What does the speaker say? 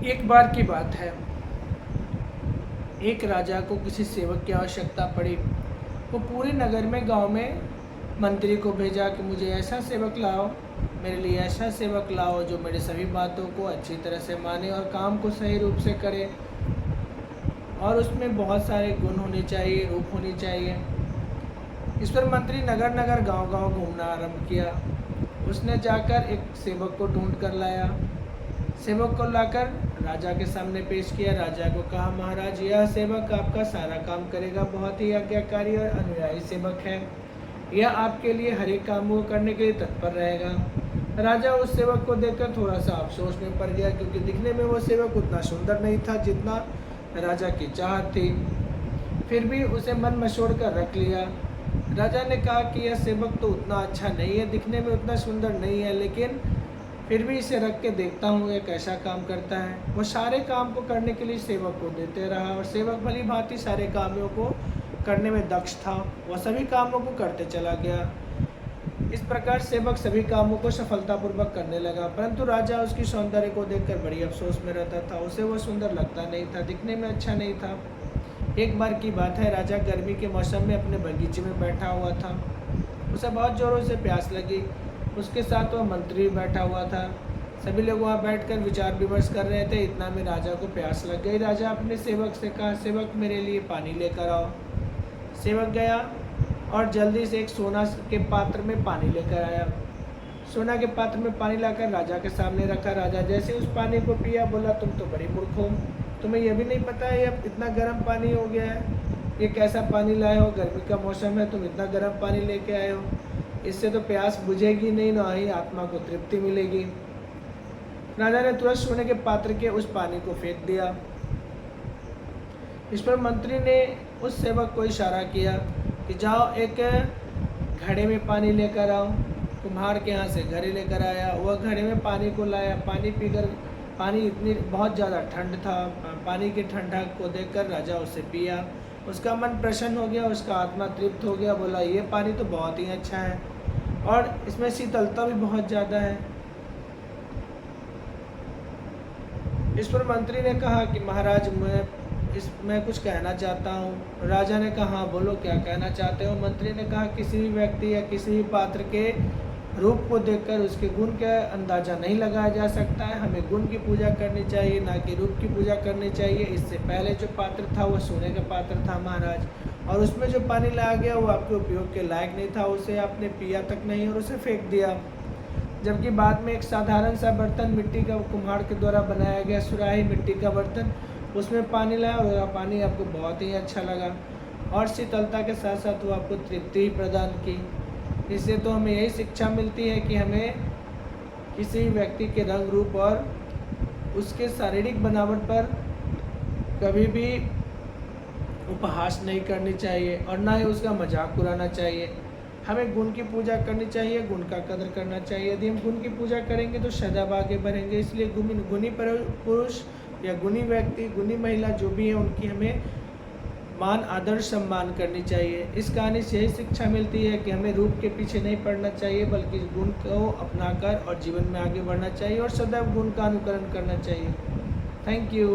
एक बार की बात है, एक राजा को किसी सेवक की आवश्यकता पड़ी। वो पूरे नगर में, गांव में मंत्री को भेजा कि मुझे ऐसा सेवक लाओ, मेरे लिए ऐसा सेवक लाओ जो मेरे सभी बातों को अच्छी तरह से माने और काम को सही रूप से करे, और उसमें बहुत सारे गुण होने चाहिए, रूप होनी चाहिए। इस पर मंत्री नगर नगर, गांव गांव घूमना आरंभ किया। उसने जाकर एक सेवक को ढूंढ कर लाया। सेवक को लाकर राजा के सामने पेश किया। राजा को कहा, महाराज, यह सेवक आपका सारा काम करेगा, बहुत ही आज्ञाकारी और अनुयायी सेवक है। यह आपके लिए हर एक काम को करने के लिए तत्पर रहेगा। राजा उस सेवक को देखकर थोड़ा सा अफसोस में पड़ गया, क्योंकि दिखने में वो सेवक उतना सुंदर नहीं था जितना राजा की चाहत थी। फिर भी उसे मन मसोड़ कर रख लिया। राजा ने कहा कि यह सेवक तो उतना अच्छा नहीं है, दिखने में उतना सुंदर नहीं है, लेकिन फिर भी इसे रख के देखता हूँ यह कैसा काम करता है। वो सारे काम को करने के लिए सेवक को देते रहा, और सेवक भली भांति सारे कामों को करने में दक्ष था। वह सभी कामों को करते चला गया। इस प्रकार सेवक सभी कामों को सफलतापूर्वक करने लगा, परंतु राजा उसकी सौंदर्य को देखकर बड़ी अफसोस में रहता था। उसे वो सुंदर लगता नहीं था, दिखने में अच्छा नहीं था। एक बार की बात है, राजा गर्मी के मौसम में अपने बगीचे में बैठा हुआ था। उसे बहुत जोरों से प्यास लगी। उसके साथ वह मंत्री बैठा हुआ था। सभी लोग वहाँ बैठकर विचार विमर्श कर रहे थे। इतना में राजा को प्यास लग गई। राजा अपने सेवक से कहा, सेवक, मेरे लिए पानी लेकर आओ। सेवक गया और जल्दी से एक सोना के पात्र में पानी लेकर आया। सोना के पात्र में पानी लाकर राजा के सामने रखा। राजा जैसे उस पानी को पिया, बोला, तुम तो बड़ी मूर्ख हो, तुम्हें यह भी नहीं पता है अब इतना गर्म पानी हो गया है। ये कैसा पानी लाए हो, गर्मी का मौसम है, तुम इतना गर्म पानी लेके आए हो। इससे तो प्यास बुझेगी नहीं, ना ही आत्मा को तृप्ति मिलेगी। राजा ने तुरंत सोने के पात्र के उस पानी को फेंक दिया। इस पर मंत्री ने उस सेवक को इशारा किया कि जाओ एक घड़े में पानी लेकर आओ। कुम्हार के यहाँ से घड़े लेकर आया। वह घड़े में पानी को लाया। पानी पीकर, पानी इतनी बहुत ज़्यादा ठंड था, पानी की ठंडक को देखकर राजा उसे पिया। उसका मन प्रसन्न हो गया, उसका आत्मा तृप्त हो गया। बोला, ये पानी तो बहुत ही अच्छा है और इसमें शीतलता भी बहुत ज़्यादा है। इस पर मंत्री ने कहा कि महाराज, मैं कुछ कहना चाहता हूँ। राजा ने कहा, हाँ बोलो, क्या कहना चाहते हो। मंत्री ने कहा, किसी भी व्यक्ति या किसी भी पात्र के रूप को देखकर उसके गुण का अंदाज़ा नहीं लगाया जा सकता है। हमें गुण की पूजा करनी चाहिए, ना कि रूप की पूजा करनी चाहिए। इससे पहले जो पात्र था वह सोने का पात्र था महाराज, और उसमें जो पानी लाया गया वो आपके उपयोग के लायक नहीं था। उसे आपने पिया तक नहीं और उसे फेंक दिया। जबकि बाद में एक साधारण सा बर्तन, मिट्टी का, कुम्हार के द्वारा बनाया गया सुराही, मिट्टी का बर्तन, उसमें पानी लाया और वह पानी आपको बहुत ही अच्छा लगा, और शीतलता के साथ साथ वो आपको तृप्ति ही प्रदान की। इससे तो हमें यही शिक्षा मिलती है कि हमें किसी व्यक्ति के रंग रूप और उसके शारीरिक बनावट पर कभी भी उपहास नहीं करनी चाहिए, और ना ही उसका मजाक उड़ाना चाहिए। हमें गुण की पूजा करनी चाहिए, गुण का कदर करना चाहिए। यदि हम गुण की पूजा करेंगे तो सदैव आगे बढ़ेंगे। इसलिए गुणी पुरुष या गुणी व्यक्ति, गुणी महिला जो भी है, उनकी हमें मान, आदर, सम्मान करनी चाहिए। इस कहानी से यही शिक्षा मिलती है कि हमें रूप के पीछे नहीं पड़ना चाहिए, बल्कि गुण को अपनाकर और जीवन में आगे बढ़ना चाहिए, और सदैव गुण का अनुकरण करना चाहिए। Thank you.